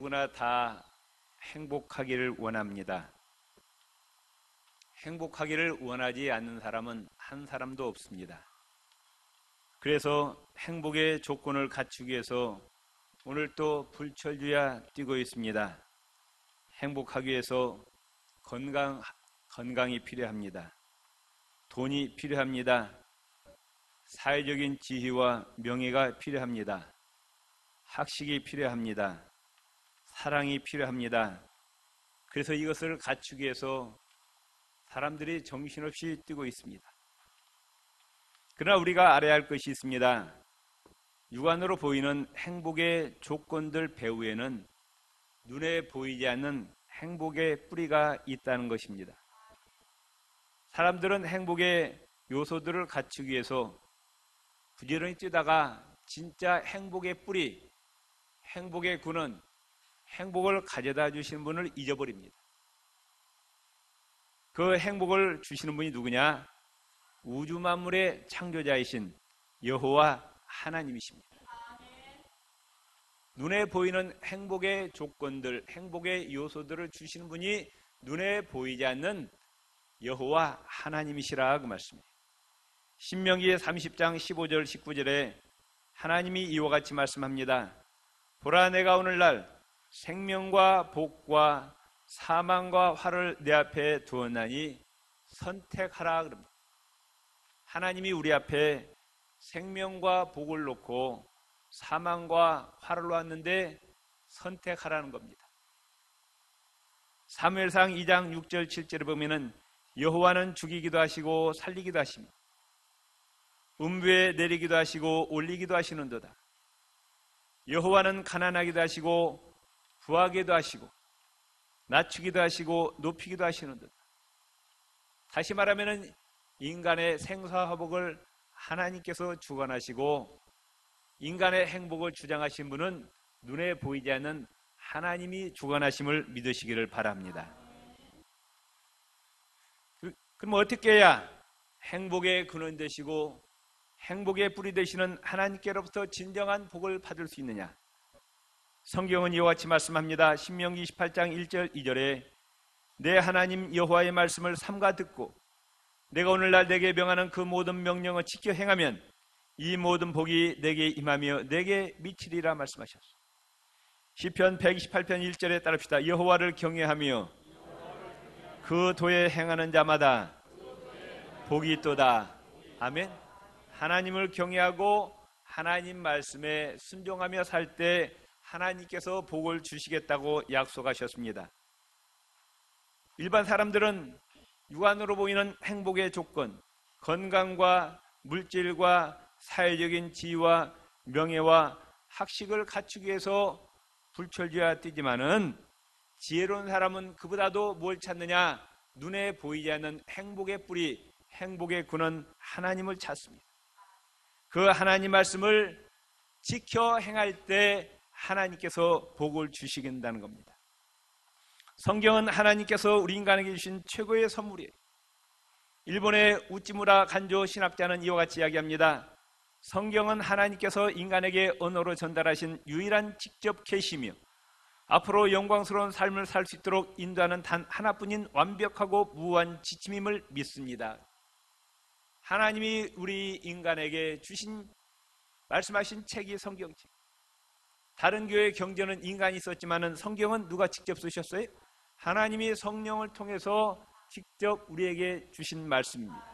누구나 다 행복하기를 원합니다. 행복하기를 원하지 않는 사람은 한 사람도 없습니다. 그래서 행복의 조건을 갖추기 위해서 오늘 또 불철주야 뛰고 있습니다. 행복하기 위해서 건강이 필요합니다. 돈이 필요합니다. 사회적인 지위와 명예가 필요합니다. 학식이 필요합니다. 사랑이 필요합니다. 그래서 이것을 갖추기 위해서 사람들이 정신없이 뛰고 있습니다. 그러나 우리가 알아야 할 것이 있습니다. 육안으로 보이는 행복의 조건들 배후에는 눈에 보이지 않는 행복의 뿌리가 있다는 것입니다. 사람들은 행복의 요소들을 갖추기 위해서 부지런히 뛰다가 진짜 행복의 뿌리, 행복의 근원, 행복을 가져다 주시는 분을 잊어버립니다. 그 행복을 주시는 분이 누구냐? 우주 만물의 창조자이신 여호와 하나님이십니다. 눈에 보이는 행복의 조건들, 행복의 요소들을 주시는 분이 눈에 보이지 않는 여호와 하나님이시라 그 말씀이에요. 신명기 30장 15절 19절에 하나님이 이와 같이 말씀합니다. 보라, 내가 오늘날 생명과 복과 사망과 화를 내 앞에 두었나니 선택하라 그럽니다. 하나님이 우리 앞에 생명과 복을 놓고 사망과 화를 놓았는데 선택하라는 겁니다. 사무엘상 2장 6절 7절에 보면은 여호와는 죽이기도 하시고 살리기도 하시며 음부에 내리기도 하시고 올리기도 하시는도다. 여호와는 가난하기도 하시고 부하게도 하시고 낮추기도 하시고 높이기도 하시는도다. 다시 말하면 인간의 생사화복을 하나님께서 주관하시고 인간의 행복을 주장하신 분은 눈에 보이지 않는 하나님이 주관하심을 믿으시기를 바랍니다. 그럼 어떻게 해야 행복의 근원 되시고 행복의 뿌리 되시는 하나님께로부터 진정한 복을 받을 수 있느냐? 성경은 이와 같이 말씀합니다. 신명기 28장 1절 2절에 내 하나님 여호와의 말씀을 삼가 듣고 내가 오늘날 내게 명하는 그 모든 명령을 지켜 행하면 이 모든 복이 내게 임하며 내게 미치리라 말씀하셨습니다. 시편 128편 1절에 따릅시다. 여호와를 경외하며 그 도에 행하는 자마다 복이 있도다. 아멘. 하나님을 경외하고 하나님 말씀에 순종하며 살 때 하나님께서 복을 주시겠다고 약속하셨습니다. 일반 사람들은 육안으로 보이는 행복의 조건, 건강과 물질과 사회적인 지위와 명예와 학식을 갖추기 위해서 불철주야 뛰지만은 지혜로운 사람은 그보다도 뭘 찾느냐? 눈에 보이지 않는 행복의 뿌리, 행복의 근원 하나님을 찾습니다. 그 하나님 말씀을 지켜 행할 때 하나님께서 복을 주시겠다는 겁니다. 성경은 하나님께서 우리 인간에게 주신 최고의 선물이에요. 일본의 우찌무라 간조 신학자는 이와 같이 이야기합니다. 성경은 하나님께서 인간에게 언어로 전달하신 유일한 직접 계시며 앞으로 영광스러운 삶을 살 수 있도록 인도하는 단 하나뿐인 완벽하고 무한 지침임을 믿습니다. 하나님이 우리 인간에게 주신 말씀하신 책이 성경책. 다른 교회 경전은 인간이 썼지만은 성경은 누가 직접 쓰셨어요? 하나님이 성령을 통해서 직접 우리에게 주신 말씀입니다.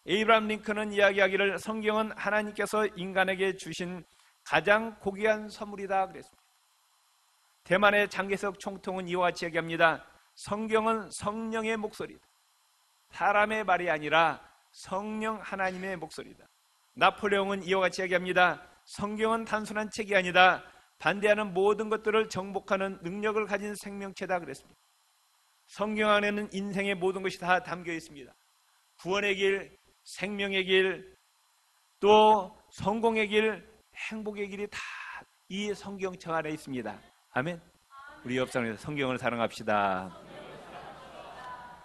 에이브람 링컨은 이야기하기를 성경은 하나님께서 인간에게 주신 가장 고귀한 선물이다 그랬습니다. 대만의 장개석 총통은 이와 같이 얘기합니다. 성경은 성령의 목소리다. 사람의 말이 아니라 성령 하나님의 목소리다. 나폴레옹은 이와 같이 얘기합니다. 성경은 단순한 책이 아니다. 반대하는 모든 것들을 정복하는 능력을 가진 생명체다 그랬습니다. 성경 안에는 인생의 모든 것이 다 담겨 있습니다. 구원의 길, 생명의 길, 또 성공의 길, 행복의 길이 다 이 성경책 안에 있습니다. 아멘. 우리 옆 사람에서 성경을 사랑합시다.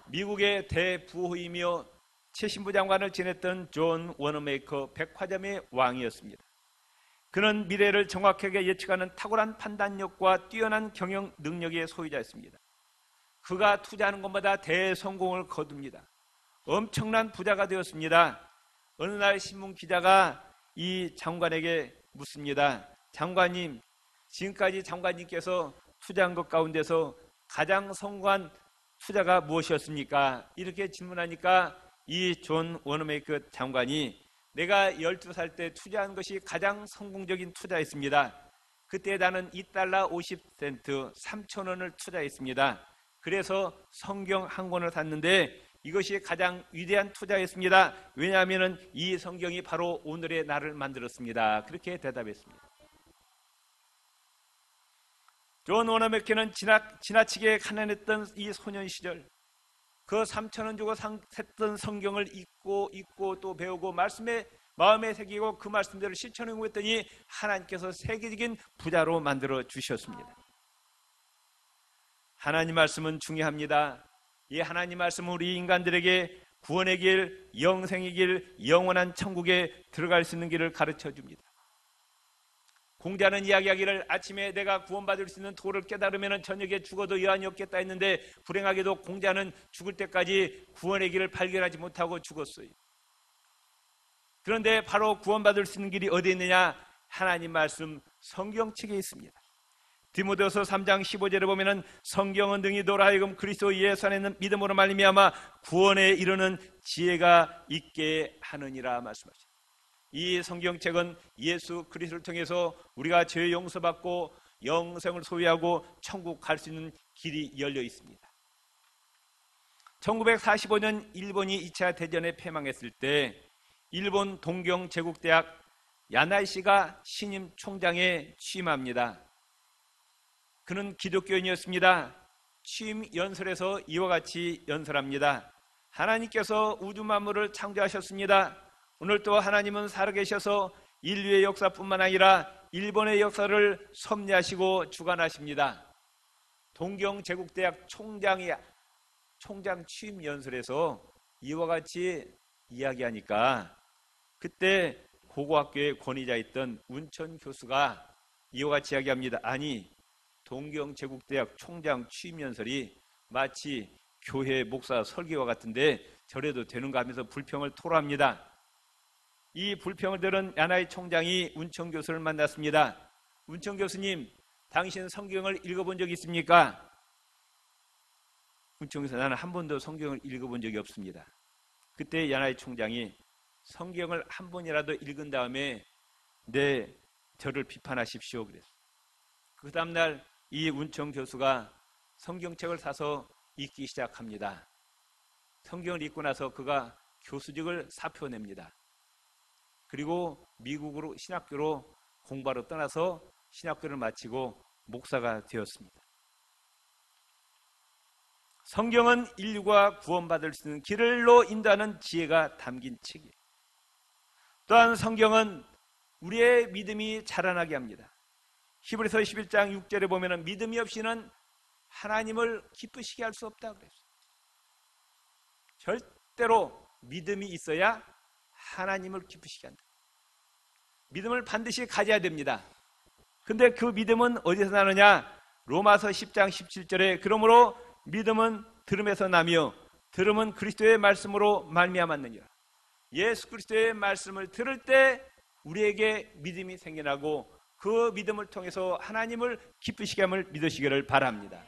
미국의 대부호이며 최신부 장관을 지냈던 존 워너메이커 백화점의 왕이었습니다. 그는 미래를 정확하게 예측하는 탁월한 판단력과 뛰어난 경영 능력의 소유자였습니다. 그가 투자하는 것마다 대성공을 거둡니다. 엄청난 부자가 되었습니다. 어느 날 신문 기자가 이 장관에게 묻습니다. 장관님, 지금까지 장관님께서 투자한 것 가운데서 가장 성공한 투자가 무엇이었습니까? 이렇게 질문하니까 이 존 워너메이커 장관이 내가 12살 때 투자한 것이 가장 성공적인 투자였습니다. 그때 나는 $2 50센트 3,000원을 투자했습니다. 그래서 성경 한 권을 샀는데 이것이 가장 위대한 투자였습니다. 왜냐하면 이 성경이 바로 오늘의 나를 만들었습니다. 그렇게 대답했습니다. 존 워너메이커는 지나치게 가난했던 이 소년 시절 그 3,000원 주고 샀던 성경을 읽고 또 배우고 말씀에 마음에 새기고 그 말씀대로 실천해 보았더니 하나님께서 세계적인 부자로 만들어 주셨습니다. 하나님 말씀은 중요합니다. 이 하나님 말씀은 우리 인간들에게 구원의 길, 영생의 길, 영원한 천국에 들어갈 수 있는 길을 가르쳐 줍니다. 공자는 이야기하기를 아침에 내가 구원받을 수 있는 도를 깨달으면 저녁에 죽어도 여한이 없겠다 했는데 불행하게도 공자는 죽을 때까지 구원의 길을 발견하지 못하고 죽었어요. 그런데 바로 구원받을 수 있는 길이 어디 있느냐? 하나님 말씀 성경책에 있습니다. 디모데후서 3장 15절에 보면은 성경은 능히 너로 하여금 그리스도 예수 안에 있는 믿음으로 말미암아 구원에 이르는 지혜가 있게 하느니라 말씀하십니다. 이 성경책은 예수 그리스도를 통해서 우리가 죄 용서받고 영생을 소유하고 천국 갈 수 있는 길이 열려 있습니다. 1945년 일본이 2차 대전에 패망했을 때 일본 동경 제국대학 야나이 씨가 신임 총장에 취임합니다. 그는 기독교인이었습니다. 취임 연설에서 이와 같이 연설합니다. 하나님께서 우주 만물을 창조하셨습니다. 오늘도 하나님은 살아계셔서 인류의 역사뿐만 아니라 일본의 역사를 섭리하시고 주관하십니다. 동경제국대학 총장 취임 연설에서 이와 같이 이야기하니까 그때 고고학교의 권위자였던 운천 교수가 이와 같이 이야기합니다. 아니, 동경제국대학 총장 취임 연설이 마치 교회 목사 설교와 같은데 저래도 되는가 하면서 불평을 토로합니다. 이 불평을 들은 야나이 총장이 운천 교수를 만났습니다. 운천 교수님, 당신 성경을 읽어본 적이 있습니까? 운천 교수, 나는 한 번도 성경을 읽어본 적이 없습니다. 그때 야나이 총장이 성경을 한 번이라도 읽은 다음에 저를 비판하십시오 그랬어요. 그 다음날 이 운천 교수가 성경책을 사서 읽기 시작합니다. 성경을 읽고 나서 그가 교수직을 사표냅니다. 그리고 미국으로 신학교로 공부하러 떠나서 신학교를 마치고 목사가 되었습니다. 성경은 인류가 구원받을 수 있는 길로 인도하는 지혜가 담긴 책이에요. 또한 성경은 우리의 믿음이 자라나게 합니다. 히브리서 11장 6절에 보면 믿음이 없이는 하나님을 기쁘시게 할 수 없다 그랬어요. 절대로 믿음이 있어야 하나님을 기쁘시게 한다. 믿음을 반드시 가져야 됩니다. 근데 그 믿음은 어디서 나느냐? 로마서 10장 17절에 그러므로 믿음은 들음에서 나며 들음은 그리스도의 말씀으로 말미암았느니라. 예수 그리스도의 말씀을 들을 때 우리에게 믿음이 생겨나고 그 믿음을 통해서 하나님을 기쁘시게 함을 믿으시기를 바랍니다.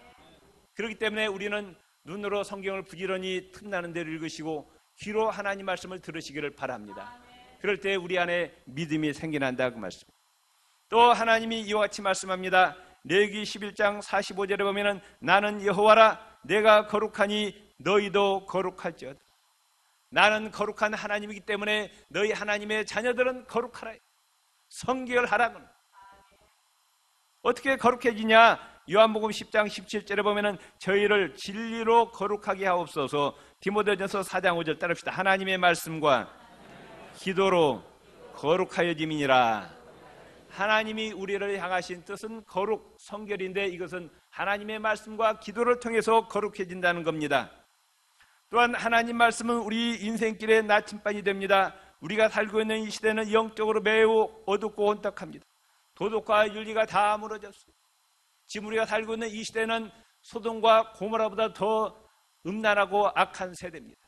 그렇기 때문에 우리는 눈으로 성경을 부지런히 틈나는 대로 읽으시고 귀로 하나님 말씀을 들으시기를 바랍니다. 그럴 때 우리 안에 믿음이 생겨난다 그 말씀. 또 하나님이 이와 같이 말씀합니다. 레위기 11장 45절에 보면은 나는 여호와라 내가 거룩하니 너희도 거룩할지어다. 나는 거룩한 하나님이기 때문에 너희 하나님의 자녀들은 거룩하라. 성결하라는. 어떻게 거룩해지냐? 요한복음 10장 17절에 보면은 저희를 진리로 거룩하게 하옵소서. 디모데전서 4장 5절 따릅시다. 하나님의 말씀과 기도로 거룩하여짐이니라. 하나님이 우리를 향하신 뜻은 거룩, 성결인데 이것은 하나님의 말씀과 기도를 통해서 거룩해진다는 겁니다. 또한 하나님 말씀은 우리 인생길의 나침반이 됩니다. 우리가 살고 있는 이 시대는 영적으로 매우 어둡고 혼탁합니다. 도덕과 윤리가 다 무너졌어요. 지금 우리가 살고 있는 이 시대는 소돔과 고모라보다 더 음란하고 악한 세대입니다.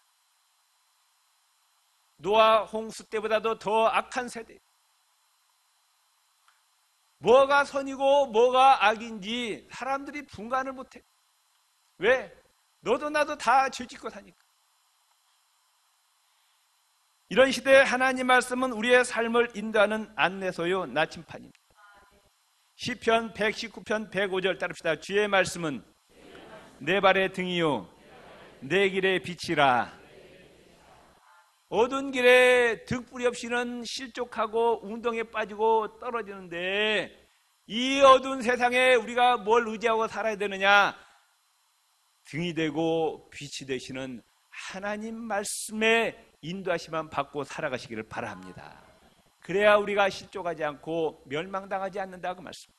노아 홍수 때보다도 더 악한 세대. 뭐가 선이고 뭐가 악인지 사람들이 분간을 못해. 왜? 너도 나도 다 죄짓고 사니까. 이런 시대에 하나님 말씀은 우리의 삶을 인도하는 안내소요, 나침판입니다. 시편 119편 105절 따릅시다. 주의 말씀은 내 발의 등이요 내 길의 빛이라. 어두운 길에 등불이 없이는 실족하고 운동에 빠지고 떨어지는데, 이 어두운 세상에 우리가 뭘 의지하고 살아야 되느냐? 등이 되고 빛이 되시는 하나님 말씀의 인도하심만 받고 살아가시기를 바랍니다. 그래야 우리가 실족하지 않고 멸망당하지 않는다고 말씀.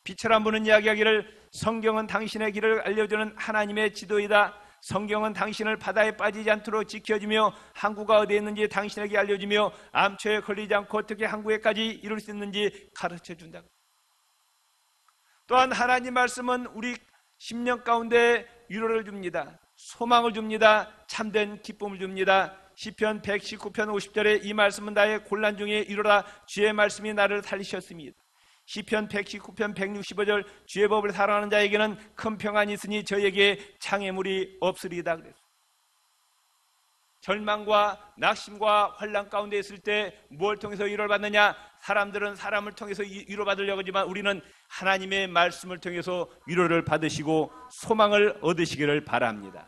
빛처럼 부는 이야기하기를 성경은 당신의 길을 알려주는 하나님의 지도이다. 성경은 당신을 바다에 빠지지 않도록 지켜주며 항구가 어디에 있는지 당신에게 알려주며 암초에 걸리지 않고 어떻게 항구에까지 이룰 수 있는지 가르쳐준다. 또한 하나님 말씀은 우리 심령 가운데 위로를 줍니다. 소망을 줍니다. 참된 기쁨을 줍니다. 시편 119편 50절에 이 말씀은 나의 곤란 중에 이루라. 주의 말씀이 나를 살리셨습니다. 시편 119편 165절 주의 법을 사랑하는 자에게는 큰 평안이 있으니 저에게 장애물이 없으리다. 그랬어요. 절망과 낙심과 환난 가운데 있을 때 뭘 통해서 위로를 받느냐? 사람들은 사람을 통해서 위로받으려고 하지만 우리는 하나님의 말씀을 통해서 위로를 받으시고 소망을 얻으시기를 바랍니다.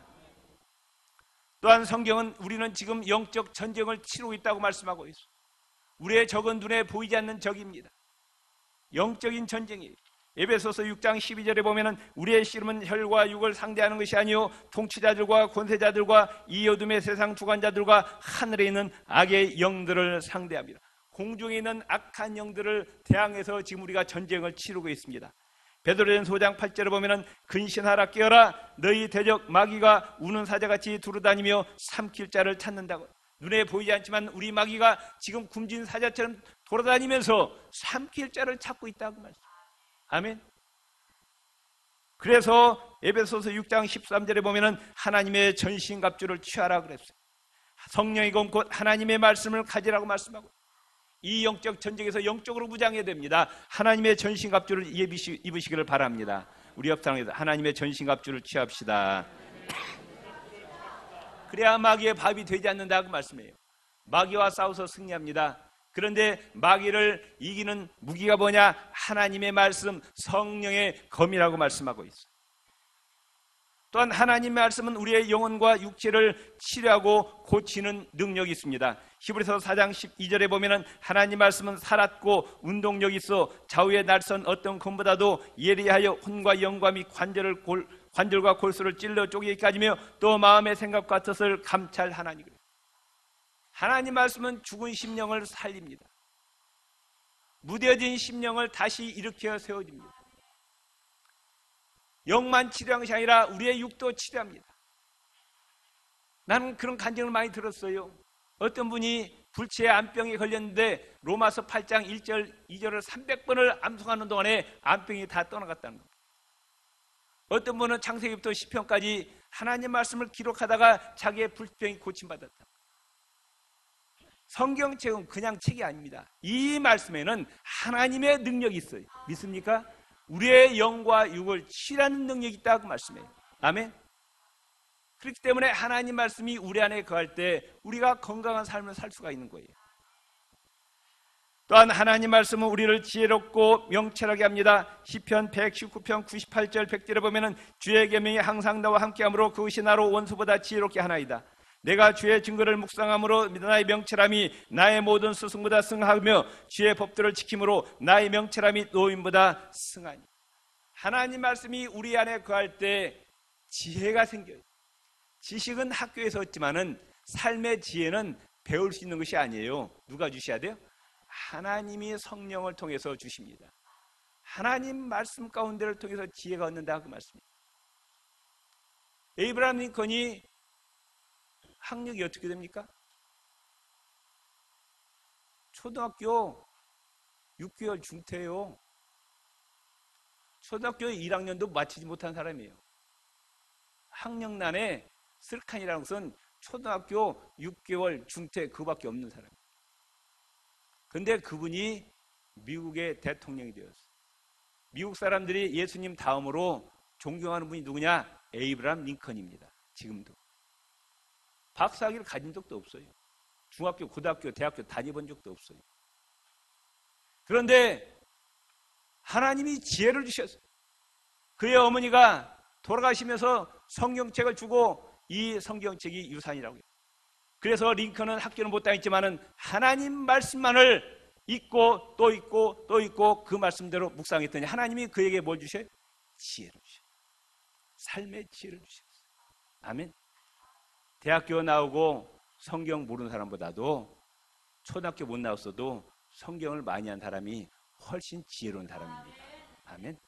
또한 성경은 우리는 지금 영적 전쟁을 치르고 있다고 말씀하고 있어요. 우리의 적은 눈에 보이지 않는 적입니다. 영적인 전쟁이에요. 에베소서 6장 12절에 보면은 우리의 씨름은 혈과 육을 상대하는 것이 아니요 통치자들과 권세자들과 이 어둠의 세상 주관자들과 하늘에 있는 악의 영들을 상대합니다. 공중에 있는 악한 영들을 대항해서 지금 우리가 전쟁을 치르고 있습니다. 베드로전서 5장 8절에 보면은 근신하라 깨어라 너희 대적 마귀가 우는 사자같이 두루다니며 삼킬 자를 찾는다고. 눈에 보이지 않지만 우리 마귀가 지금 굶진 사자처럼 돌아다니면서 삼킬 자를 찾고 있다고 말씀. 아멘. 그래서 에베소서 6장 13절에 보면은 하나님의 전신갑주를 취하라 그랬어요. 성령의 검 곧 하나님의 말씀을 가지라고 말씀하고, 이 영적 전쟁에서 영적으로 무장해야 됩니다. 하나님의 전신갑주를 입으시기를 바랍니다. 우리 옆 사람에서 하나님의 전신갑주를 취합시다. 그래야 마귀의 밥이 되지 않는다고 말씀해요. 마귀와 싸워서 승리합니다. 그런데 마귀를 이기는 무기가 뭐냐? 하나님의 말씀, 성령의 검이라고 말씀하고 있어요. 또한 하나님의 말씀은 우리의 영혼과 육체를 치료하고 고치는 능력이 있습니다. 히브리서 4장 12절에 보면은 하나님 말씀은 살았고 운동력이 있어 좌우에 날선 어떤 검보다도 예리하여 혼과 영과 및 관절과 골수를 찔러 쪼개기까지며 또 마음의 생각과 뜻을 감찰하나니. 하나님 말씀은 죽은 심령을 살립니다. 무뎌진 심령을 다시 일으켜 세워줍니다. 영만 치료한 것이 아니라 우리의 육도 치료합니다. 나는 그런 간증을 많이 들었어요. 어떤 분이 불치의 암병에 걸렸는데 로마서 8장 1절 2절을 300번을 암송하는 동안에 암병이 다 떠나갔다는 겁니다. 어떤 분은 창세기부터 시편까지 하나님 말씀을 기록하다가 자기의 불병이 고침받았다. 성경책은 그냥 책이 아닙니다. 이 말씀에는 하나님의 능력이 있어요. 믿습니까? 우리의 영과 육을 치유하는 능력이 있다고 말씀해요. 아멘. 그렇기 때문에 하나님 말씀이 우리 안에 거할 때 우리가 건강한 삶을 살 수가 있는 거예요. 또한 하나님 말씀은 우리를 지혜롭고 명철하게 합니다. 시편 119편 98절 100절에 보면은 주의 계명이 항상 나와 함께하므로 그것이 나로 원수보다 지혜롭게 하나이다. 내가 주의 증거를 묵상함으로 나의 명철함이 나의 모든 스승보다 승하며 주의 법들을 지킴으로 나의 명철함이 노인보다 승하니. 하나님 말씀이 우리 안에 거할 때 지혜가 생겨요. 지식은 학교에서 얻지만은 삶의 지혜는 배울 수 있는 것이 아니에요. 누가 주셔야 돼요? 하나님이 성령을 통해서 주십니다. 하나님 말씀 가운데를 통해서 지혜가 얻는다 그 말씀입니다. 에이브라함 링컨이 학력이 어떻게 됩니까? 초등학교 6개월 중퇴예요. 초등학교 1학년도 마치지 못한 사람이에요. 학력난에 쓸칸이라는 것은 초등학교 6개월 중퇴 그밖에 없는 사람이에요. 그런데 그분이 미국의 대통령이 되었어요. 미국 사람들이 예수님 다음으로 존경하는 분이 누구냐? 에이브람 링컨입니다. 지금도. 박사학위를 가진 적도 없어요. 중학교, 고등학교, 대학교 다녀본 적도 없어요. 그런데 하나님이 지혜를 주셨어요. 그의 어머니가 돌아가시면서 성경책을 주고 이 성경책이 유산이라고 해요. 그래서 링컨은 학교는 못 다녔지만은 하나님 말씀만을 읽고 또 읽고 또 읽고 그 말씀대로 묵상했더니 하나님이 그에게 뭘 주셔요? 지혜를 주셔요. 삶의 지혜를 주셨어요. 아멘. 대학교 나오고 성경 모르는 사람보다도 초등학교 못 나왔어도 성경을 많이 한 사람이 훨씬 지혜로운 사람입니다. 아멘.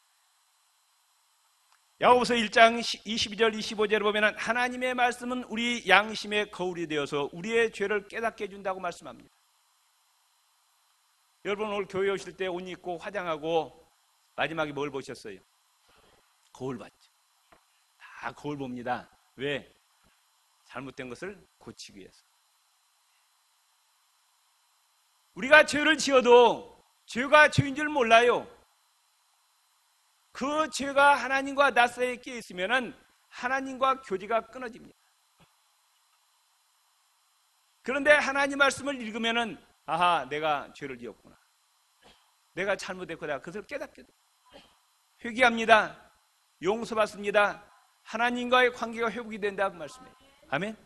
야고보서 1장 22절 25절을 보면 하나님의 말씀은 우리 양심의 거울이 되어서 우리의 죄를 깨닫게 해준다고 말씀합니다. 여러분 오늘 교회 오실 때 옷 입고 화장하고 마지막에 뭘 보셨어요? 거울 봤죠. 다 거울 봅니다. 왜? 잘못된 것을 고치기 위해서. 우리가 죄를 지어도 죄가 죄인 줄 몰라요. 그 죄가 하나님과 나 사이에 끼어 있으면 하나님과 교제가 끊어집니다. 그런데 하나님 말씀을 읽으면 아하, 내가 죄를 지었구나. 내가 잘못했구나. 그것을 깨닫게 됩니다. 회개합니다. 용서받습니다. 하나님과의 관계가 회복이 된다고 말씀해요. 아멘.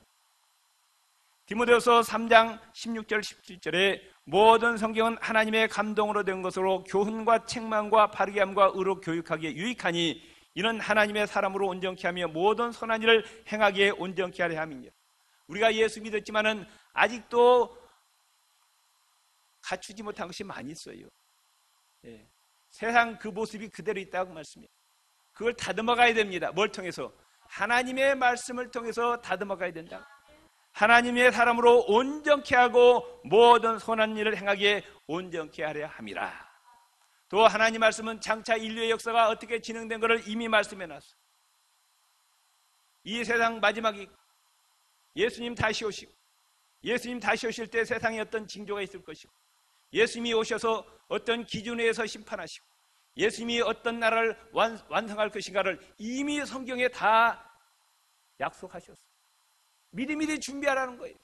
디모데후서 3장 16절 17절에 모든 성경은 하나님의 감동으로 된 것으로 교훈과 책망과 바르게 함과 의로 교육하기에 유익하니 이는 하나님의 사람으로 온전케 하며 모든 선한 일을 행하기에 온전케 하려 함이니라. 우리가 예수 믿었지만은 아직도 갖추지 못한 것이 많이 있어요. 예. 세상 그 모습이 그대로 있다고 말씀해요. 그걸 다듬어 가야 됩니다. 뭘 통해서? 하나님의 말씀을 통해서 다듬어 가야 된다. 하나님의 사람으로 온전케 하고 모든 선한 일을 행하기에 온전케 하려 함이라. 또 하나님 말씀은 장차 인류의 역사가 어떻게 진행된 것을 이미 말씀해 놨어요. 이 세상 마지막이 예수님 다시 오시고 예수님 다시 오실 때 세상에 어떤 징조가 있을 것이고 예수님이 오셔서 어떤 기준에서 심판하시고 예수님이 어떤 나라를 완성할 것인가를 이미 성경에 다 약속하셨어요. 미리미리 준비하라는 거예요.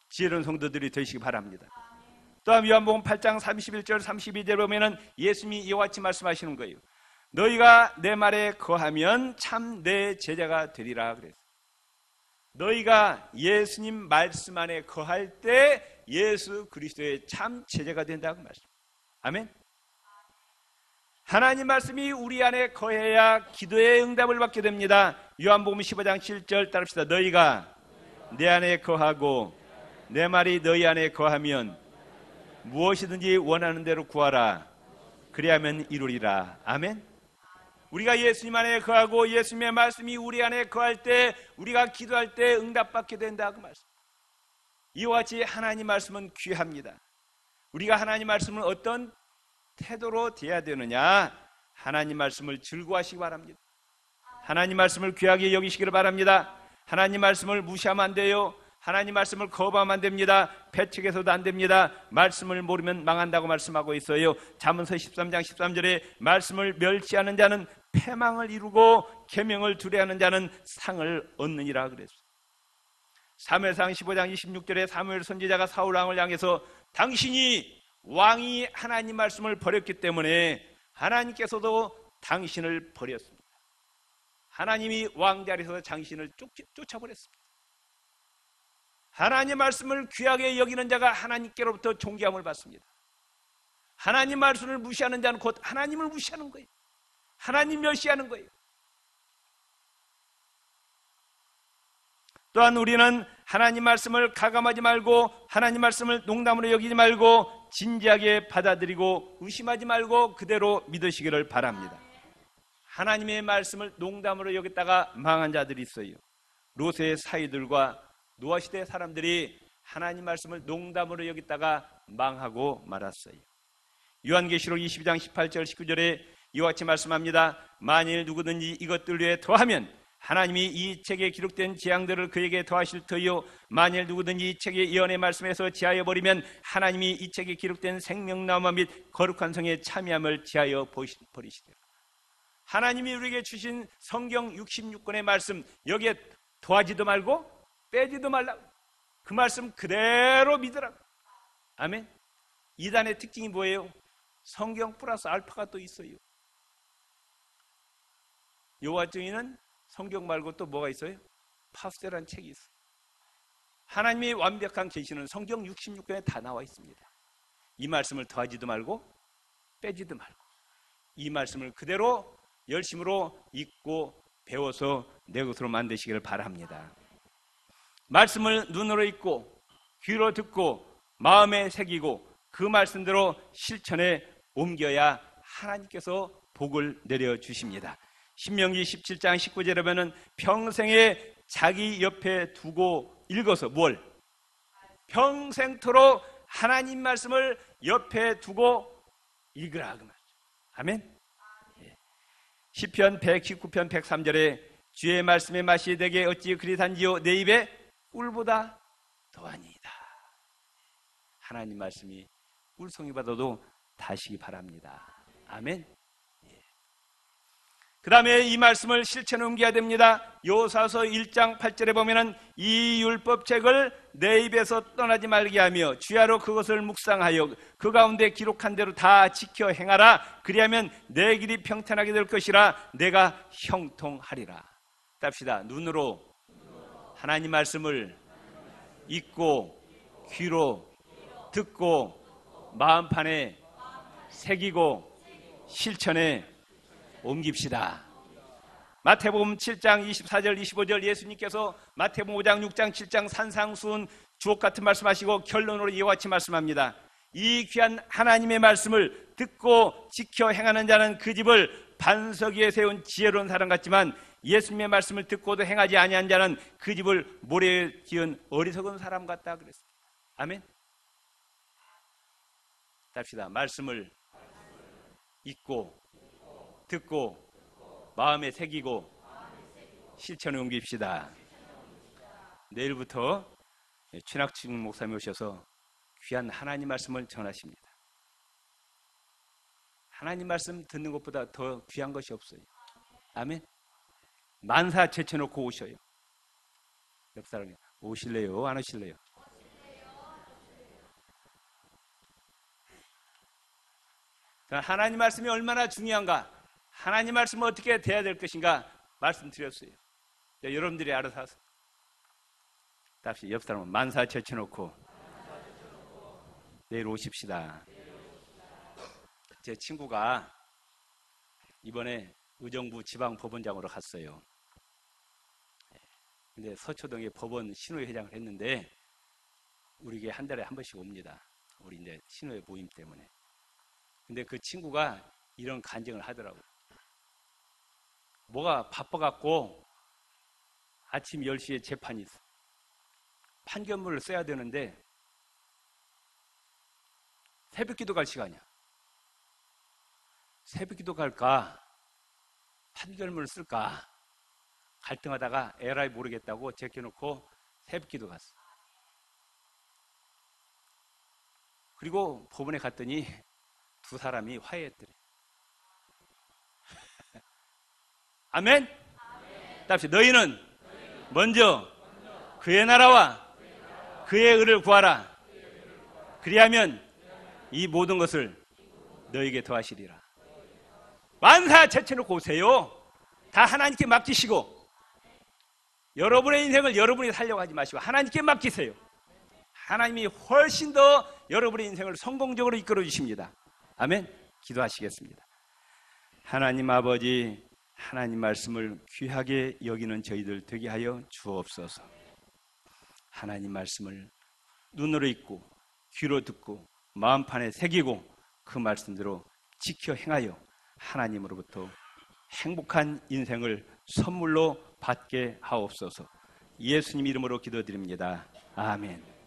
지혜로운 성도들이 되시기 바랍니다. 또한 요한복음 8장 31절 32절 보면은 예수님이 이와 같이 말씀하시는 거예요. 너희가 내 말에 거하면 참 내 제자가 되리라 그랬어요. 너희가 예수님 말씀 안에 거할 때 예수 그리스도의 참 제자가 된다고 말씀. 아멘. 하나님 말씀이 우리 안에 거해야 기도의 응답을 받게 됩니다. 요한복음 15장 7절 따릅시다. 너희가 내 안에 거하고 내 말이 너희 안에 거하면 무엇이든지 원하는 대로 구하라. 그리하면 이루리라. 아멘. 우리가 예수님 안에 거하고 예수님의 말씀이 우리 안에 거할 때 우리가 기도할 때 응답받게 된다고 말씀. 이와 같이 하나님 말씀은 귀합니다. 우리가 하나님 말씀은 어떤 태도로 대해야 되느냐? 하나님 말씀을 즐거워하시기 바랍니다. 하나님 말씀을 귀하게 여기시기를 바랍니다. 하나님 말씀을 무시하면 안 돼요. 하나님 말씀을 거부하면 안 됩니다. 배척해서도 안 됩니다. 말씀을 모르면 망한다고 말씀하고 있어요. 잠언서 13장 13절에 말씀을 멸시하는 자는 패망을 이루고 계명을 두려워하는 자는 상을 얻느니라 그랬어요. 사무엘상 15장 26절에 사무엘 선지자가 사울 왕을 향해서 당신이 왕이 하나님 말씀을 버렸기 때문에 하나님께서도 당신을 버렸습니다. 하나님이 왕자리에서 당신을 쫓아버렸습니다. 하나님 말씀을 귀하게 여기는 자가 하나님께로부터 존귀함을 받습니다. 하나님 말씀을 무시하는 자는 곧 하나님을 무시하는 거예요. 하나님 멸시하는 거예요. 또한 우리는 하나님 말씀을 가감하지 말고 하나님 말씀을 농담으로 여기지 말고 진지하게 받아들이고 의심하지 말고 그대로 믿으시기를 바랍니다. 하나님의 말씀을 농담으로 여겼다가 망한 자들이 있어요. 롯의 사위들과 노아시대 사람들이 하나님 말씀을 농담으로 여겼다가 망하고 말았어요. 요한계시록 22장 18절 19절에 이와 같이 말씀합니다. 만일 누구든지 이것들 위에 더하면 하나님이 이 책에 기록된 재앙들을 그에게 더하실 터이요 만일 누구든지 이 책의 예언의 말씀에서 제하여 버리면 하나님이 이 책에 기록된 생명나무 및 거룩한 성의 참여함을 제하여 버리시리라. 하나님이 우리에게 주신 성경 66권의 말씀, 여기에 더하지도 말고 빼지도 말라고, 그 말씀 그대로 믿으라고. 아멘. 이단의 특징이 뭐예요? 성경 플러스 알파가 또 있어요. 여호와 증인은 성경 말고 또 뭐가 있어요? 파스텔이라는 책이 있어요. 하나님의 완벽한 계시는 성경 66권에 다 나와 있습니다. 이 말씀을 더하지도 말고 빼지도 말고 이 말씀을 그대로 열심으로 읽고 배워서 내 것으로 만드시기를 바랍니다. 말씀을 눈으로 읽고 귀로 듣고 마음에 새기고 그 말씀대로 실천에 옮겨야 하나님께서 복을 내려주십니다. 신명기 17장 19절에 보면 평생에 자기 옆에 두고 읽어서 뭘? 평생토록 하나님 말씀을 옆에 두고 읽으라 그 말이죠. 아멘. 시편 119편 103절에 주의 말씀의 맛이 내게 어찌 그리 단지요 내 입에 꿀보다 더하니이다. 하나님 말씀이 꿀송이보다도 다시기 바랍니다. 아멘. 그 다음에 이 말씀을 실천에 옮겨야 됩니다. 요사서 1장 8절에 보면은 이 율법책을 내 입에서 떠나지 말게 하며 주야로 그것을 묵상하여 그 가운데 기록한 대로 다 지켜 행하라. 그리하면 내 길이 평탄하게 될 것이라 내가 형통하리라. 답시다. 눈으로 하나님 말씀을 읽고 귀로 듣고 마음판에 새기고 실천에 옮깁시다. 마태복음 7장 24절 25절 예수님께서 마태복음 5장 6장 7장 산상수훈 주옥같은 말씀하시고 결론으로 이와 같이 말씀합니다. 이 귀한 하나님의 말씀을 듣고 지켜 행하는 자는 그 집을 반석 위에 세운 지혜로운 사람 같지만 예수님의 말씀을 듣고도 행하지 아니한 자는 그 집을 모래에 지은 어리석은 사람 같다 그랬습니다. 아멘. 답시다. 말씀을 읽고 듣고 마음에 새기고 실천에 옮깁시다. 내일부터 최낙진 목사님이 오셔서 귀한 하나님 말씀을 전하십니다. 하나님 말씀 듣는 것보다 더 귀한 것이 없어요. 아멘. 만사 제쳐놓고 오셔요. 옆 사람이 오실래요? 안 오실래요? 하나님 말씀이 얼마나 중요한가, 하나님 말씀은 어떻게 돼야 될 것인가 말씀드렸어요. 여러분들이 알아서 하세요. 다시 옆 사람은 만사 제쳐놓고 내일 오십시다. 제 친구가 이번에 의정부 지방법원장으로 갔어요. 근데 서초동에 법원 신호회장을 했는데 우리에게 한 달에 한 번씩 옵니다. 우리 이제 신호회 모임 때문에. 근데 그 친구가 이런 간증을 하더라고요. 뭐가 바빠갖고 아침 10시에 재판이 있어. 판결문을 써야 되는데 새벽기도 갈 시간이야. 새벽기도 갈까? 판결문을 쓸까? 갈등하다가 에라이 모르겠다고 제껴놓고 새벽기도 갔어. 그리고 법원에 갔더니 두 사람이 화해했더래. 아멘? 답시 너희는 먼저 그의 나라와 그의 의를 구하라. 그리하면 이 모든 것을 너에게 더하시리라. 만사 제쳐놓고 오세요. 다 하나님께 맡기시고 여러분의 인생을 여러분이 살려고 하지 마시고 하나님께 맡기세요. 하나님이 훨씬 더 여러분의 인생을 성공적으로 이끌어 주십니다. 아멘. 기도하시겠습니다. 하나님 아버지, 하나님 말씀을 귀하게 여기는 저희들 되게 하여 주옵소서. 하나님 말씀을 눈으로 읽고 귀로 듣고 마음판에 새기고 그 말씀대로 지켜 행하여 하나님으로부터 행복한 인생을 선물로 받게 하옵소서. 예수님 이름으로 기도드립니다. 아멘.